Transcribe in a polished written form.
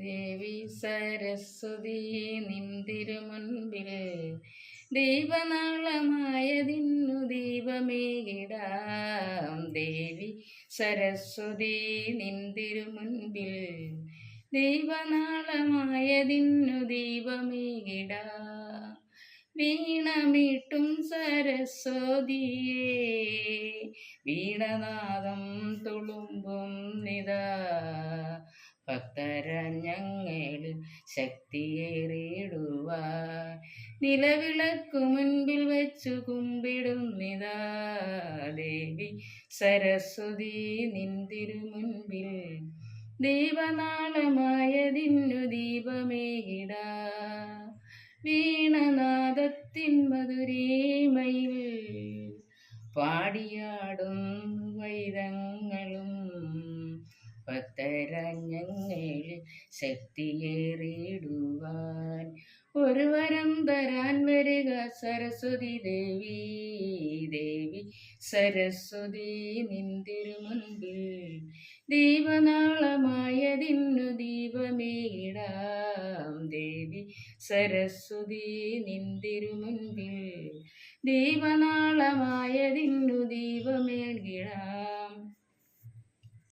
ദേവി സരസ്വതി നിന്തിരുമുൻപിൽ ദീപനാളമായതിന്നു ദീപമേകിടാം. ദേവി സരസ്വതി നിന്തിരുമുൻപിൽ ദീപനാളമായതിന്നു ദീപമേകിടാം. വീണമീട്ടും സരസ്വതിയേ വീണനാദം തുളുമ്പും നിതാ. ഭക്തരഞ്ഞങ്ങളിൽ ശക്തിയേറിയിടുവാൻ നിലവിളക്കു മുൻപിൽ വെച്ചു കുമ്പിടുന്നിതാ. ദേവി സരസ്വതി നിന്തിരുമുൻപിൽ ദീപനാളമായതിന്നു ദീപമേകിടാം. വീണനാദത്തിൻ മധുരീമയിൽ പാടിയാടും വൈരങ്ങളും ഭക്തരഞ്ഞങ്ങളിൽ ശക്തിയേറിയിടുവാൻ ഒരു വരം തരാൻ വരിക സരസ്വതി ദേവി. ദേവി സരസ്വതി നിന്തിരുമുൻപിൽ ദീപനാളമായതിന്നു ദീപമേകിടാം. ദേവി സരസ്വതി നിന്തിരുമുൻപിൽ ദീപനാളമായതിന്നു ദീപമേകിടാം.